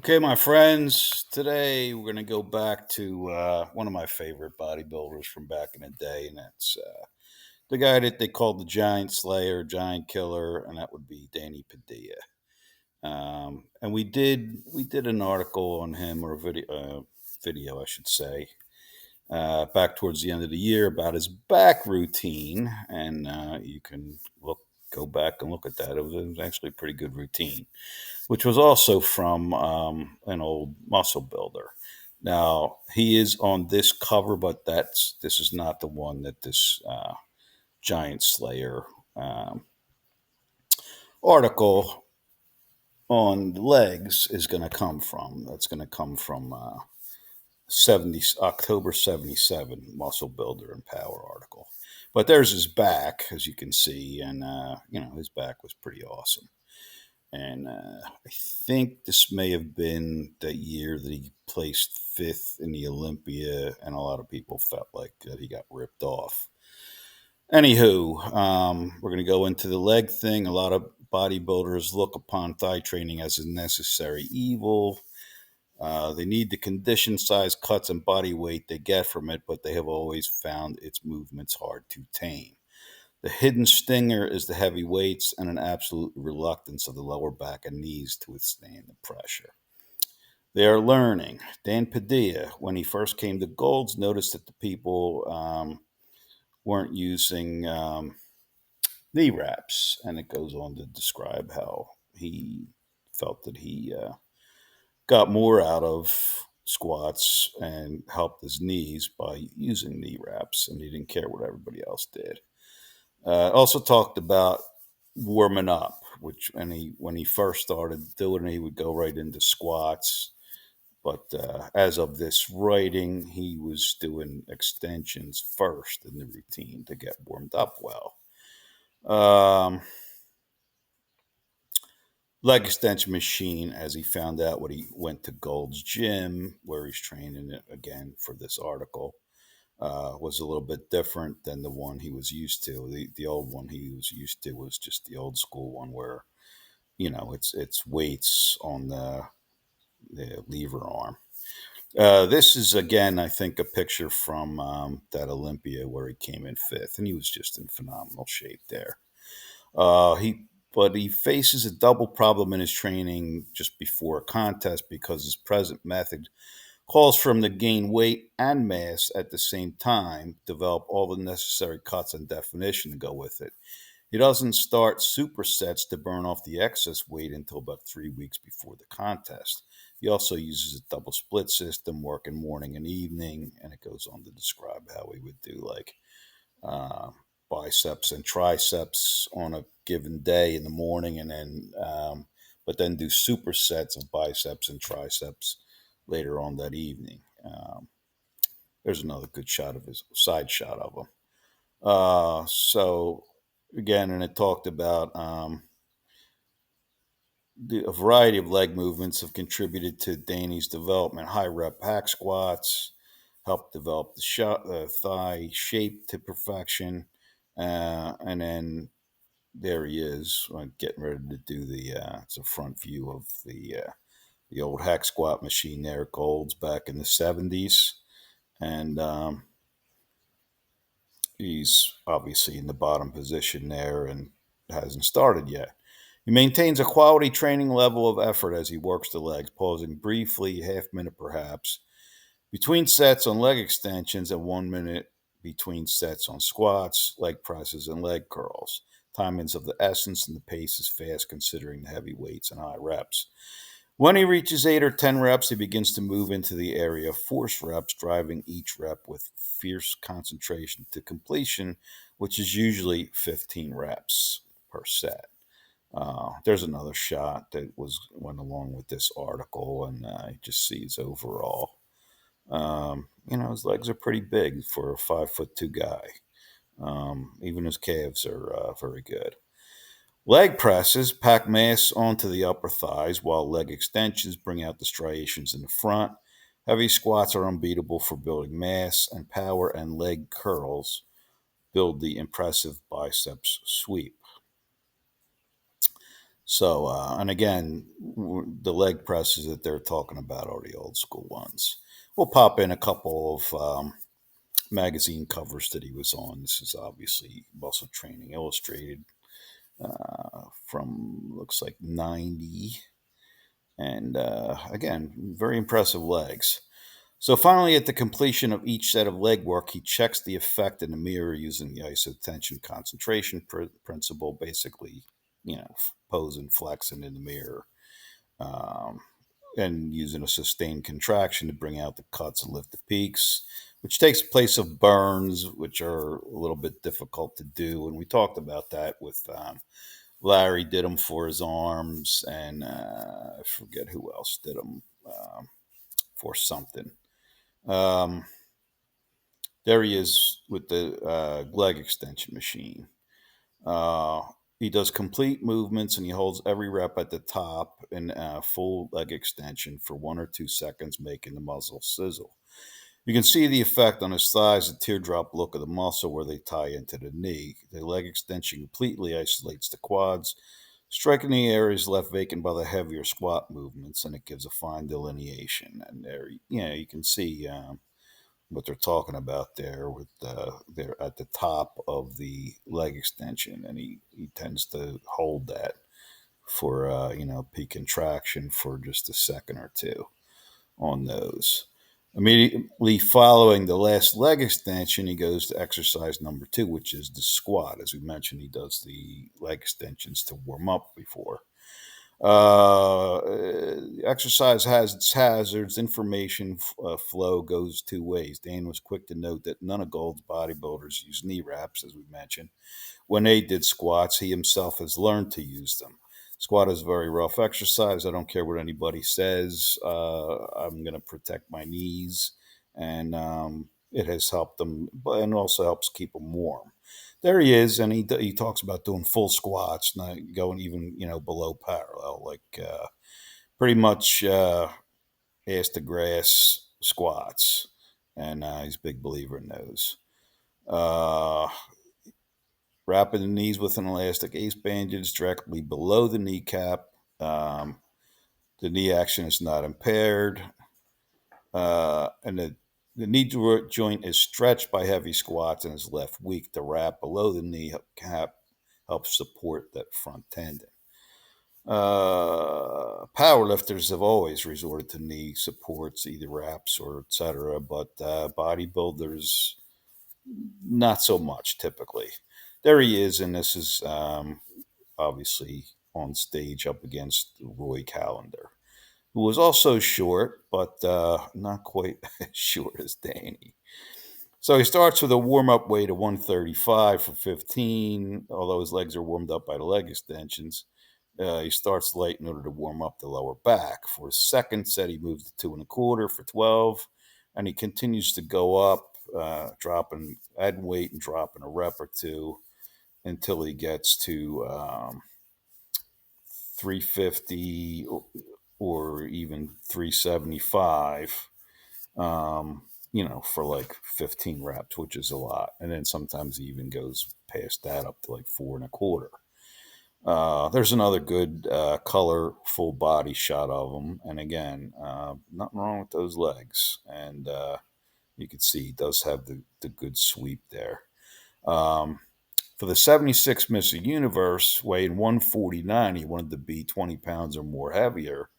Okay, my friends, today we're going to go back to one of my favorite bodybuilders from back in the day, and that's the guy that they called the Giant Slayer, Giant Killer, and that would be Danny Padilla. And we did an article on him, or a video, I should say, back towards the end of the year about his back routine, and you can go back and look at that. It was actually a pretty good routine, which was also from an old muscle builder. Now he is on this cover, but this is not the one that this Giant Slayer um, article on legs is going to come from. That's going to come from 70 October 77 Muscle Builder and Power article. But there's his back, as you can see, and his back was pretty awesome. And I think this may have been the year that he placed fifth in the Olympia, and a lot of people felt like that he got ripped off. Anywho, we're going to go into the leg thing. A lot of bodybuilders look upon thigh training as a necessary evil. They need the condition, size, cuts, and body weight they get from it, but they have always found its movements hard to tame. The hidden stinger is the heavy weights and an absolute reluctance of the lower back and knees to withstand the pressure. They are learning. Dan Padilla, when he first came to Golds, noticed that the people weren't using knee wraps, and it goes on to describe how he felt that he got more out of squats and helped his knees by using knee wraps, and he didn't care what everybody else did. Also talked about warming up, which when he first started doing it, he would go right into squats. But as of this writing, he was doing extensions first in the routine to get warmed up well. Um, Leg extension machine, as he found out when he went to Gold's Gym, where he's training it again for this article, was a little bit different than the one he was used to. The old one he was used to was just the old school one where it's weights on the lever arm. This is again, I think, a picture from that Olympia where he came in fifth, and he was just in phenomenal shape there. He But he faces a double problem in his training just before a contest because his present method calls for him to gain weight and mass at the same time, develop all the necessary cuts and definition to go with it. He doesn't start supersets to burn off the excess weight until about 3 weeks before the contest. He also uses a double split system, working morning and evening, and it goes on to describe how he would do like uh, biceps and triceps on a given day in the morning, and then but then do supersets of biceps and triceps later on that evening. There's another good shot of his side shot of him. So again, and it talked about a variety of leg movements have contributed to Danny's development. High rep hack squats help develop the thigh shape to perfection, and then there he is getting ready to do it's a front view of the old hack squat machine there at Gold's back in the 70s, and he's obviously in the bottom position there and hasn't started yet. He maintains a quality training level of effort as he works the legs, pausing briefly, half minute perhaps, between sets on leg extensions and 1 minute between sets on squats, leg presses, and leg curls. Timing's of the essence, and the pace is fast considering the heavy weights and high reps. When he reaches 8 or 10 reps, he begins to move into the area of force reps, driving each rep with fierce concentration to completion, which is usually 15 reps per set. There's another shot that went along with this article, and you just see his overall. His legs are pretty big for a 5'2" guy. Even his calves are very good. Leg presses pack mass onto the upper thighs, while leg extensions bring out the striations in the front. Heavy squats are unbeatable for building mass and power, and leg curls build the impressive biceps sweep. So, and again, the leg presses that they're talking about are the old school ones. We'll pop in a couple of magazine covers that he was on. This is obviously Muscle Training Illustrated from looks like 90. And again, very impressive legs. So finally, at the completion of each set of leg work, he checks the effect in the mirror using the isotension concentration principle, basically, pose and flexing in the mirror, um, and using a sustained contraction to bring out the cuts and lift the peaks, which takes place of burns, which are a little bit difficult to do. And we talked about that with Larry did them for his arms, and I forget who else did them for something. Um, there he is with the leg extension machine. Uh, he does complete movements and he holds every rep at the top in full leg extension for 1 or 2 seconds, making the muscle sizzle. You can see the effect on his thighs, the teardrop look of the muscle where they tie into the knee. The leg extension completely isolates the quads, striking the areas left vacant by the heavier squat movements, and it gives a fine delineation. And there, you can see what they're talking about there with they're at the top of the leg extension, and he tends to hold that for peak contraction for just a second or two on those. Immediately following the last leg extension, he goes to exercise number 2, which is the squat. As we mentioned, he does the leg extensions to warm up before. Exercise has its hazards. Information flow goes 2 ways. Dan was quick to note that none of Gold's bodybuilders use knee wraps, as we mentioned. When they did squats, he himself has learned to use them. Squat is very rough exercise. I don't care what anybody says. I'm going to protect my knees, and it has helped them, and also helps keep them warm. There he is, and he talks about doing full squats, not going even below parallel, like pretty much ass to grass squats, and he's a big believer in those. Uh, Wrapping the knees with an elastic ace bandage directly below the kneecap. Um, the knee action is not impaired, and the knee joint is stretched by heavy squats and is left weak. The wrap below the knee cap helps support that front tendon. Powerlifters have always resorted to knee supports, either wraps or etc., but bodybuilders not so much typically. There he is, and this is obviously on stage up against Roy Callender, who was also short, but not quite as short as Danny. So he starts with a warm up weight of 135 for 15, although his legs are warmed up by the leg extensions. He starts light in order to warm up the lower back. For his second set, he moves to 2 1/4 for 12, and he continues to go up, dropping, adding weight and dropping a rep or two until he gets to 350 or even 375, for like 15 reps, which is a lot. And then sometimes he even goes past that up to like 4 1/4. There's another good color full body shot of him. And again, nothing wrong with those legs. And you can see he does have the good sweep there. For the 76 Mr. Universe, weighing 149, he wanted to be 20 pounds or more heavier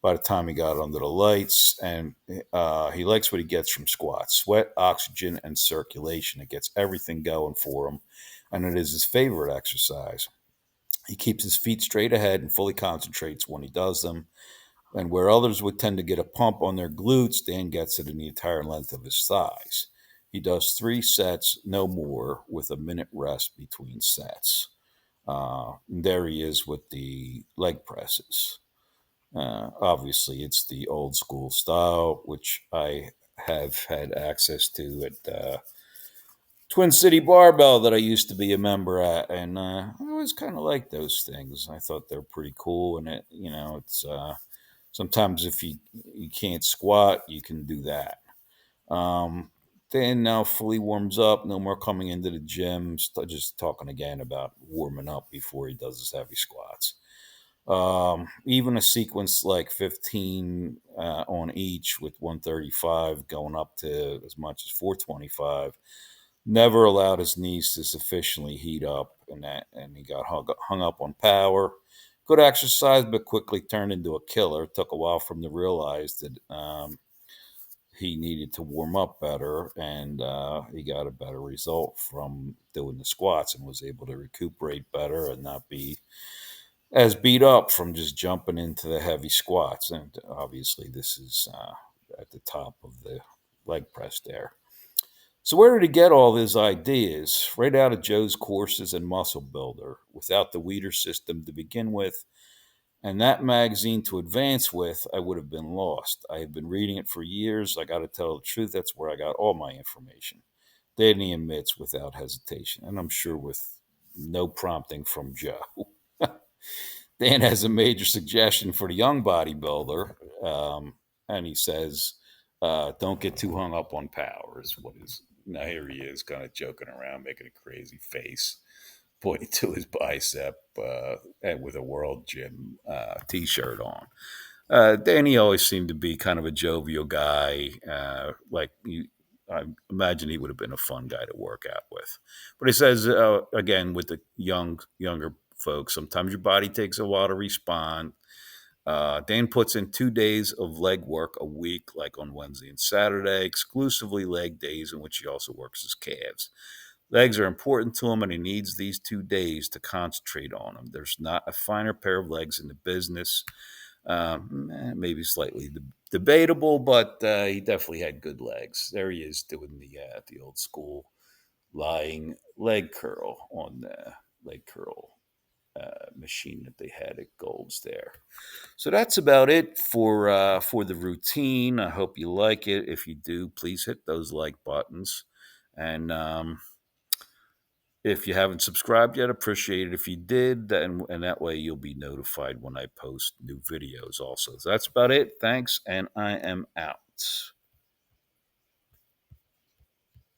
by the time he got under the lights. And he likes what he gets from squats: sweat, oxygen, and circulation. It gets everything going for him. And it is his favorite exercise. He keeps his feet straight ahead and fully concentrates when he does them. And where others would tend to get a pump on their glutes, Dan gets it in the entire length of his thighs. He does 3 sets, no more, with a minute rest between sets. There he is with the leg presses. Obviously, it's the old school style, which I have had access to at Twin City Barbell that I used to be a member at, and I always kind of liked those things. I thought they're pretty cool, and it's sometimes if you can't squat, you can do that. Um, Dan now fully warms up. No more coming into the gym. Just talking again about warming up before he does his heavy squats. Even a sequence like 15 on each with 135 going up to as much as 425 never allowed his knees to sufficiently heat up, and he got hung up on power. Good exercise, but quickly turned into a killer. Took a while for him to realize that he needed to warm up better, and he got a better result from doing the squats and was able to recuperate better and not be as beat up from just jumping into the heavy squats. And obviously, this is at the top of the leg press there. So, where did he get all his ideas? Right out of Joe's courses and Muscle Builder, without the Weeder system to begin with. And that magazine to advance with, I would have been lost. I have been reading it for years. I got to tell the truth, that's where I got all my information. Danny admits without hesitation, and I'm sure with no prompting from Joe. Dan has a major suggestion for the young bodybuilder, and he says, "Don't get too hung up on power." Is what is now here he is, kind of joking around, making a crazy face, pointing to his bicep, and with a World Gym T-shirt on. Danny always seemed to be kind of a jovial guy. I imagine he would have been a fun guy to work out with. But he says again with the younger folks, sometimes your body takes a while to respond. Dan puts in 2 days of leg work a week, like on Wednesday and Saturday, exclusively leg days in which he also works his calves. Legs are important to him, and he needs these 2 days to concentrate on them. There's not a finer pair of legs in the business. Maybe slightly debatable, but he definitely had good legs. There he is doing the old school lying leg curl on the leg curl machine that they had at Gold's there. So that's about it for the routine. I hope you like it. If you do, please hit those like buttons, and if you haven't subscribed yet, appreciate it if you did, and that way you'll be notified when I post new videos also. So that's about it. Thanks, and I am out.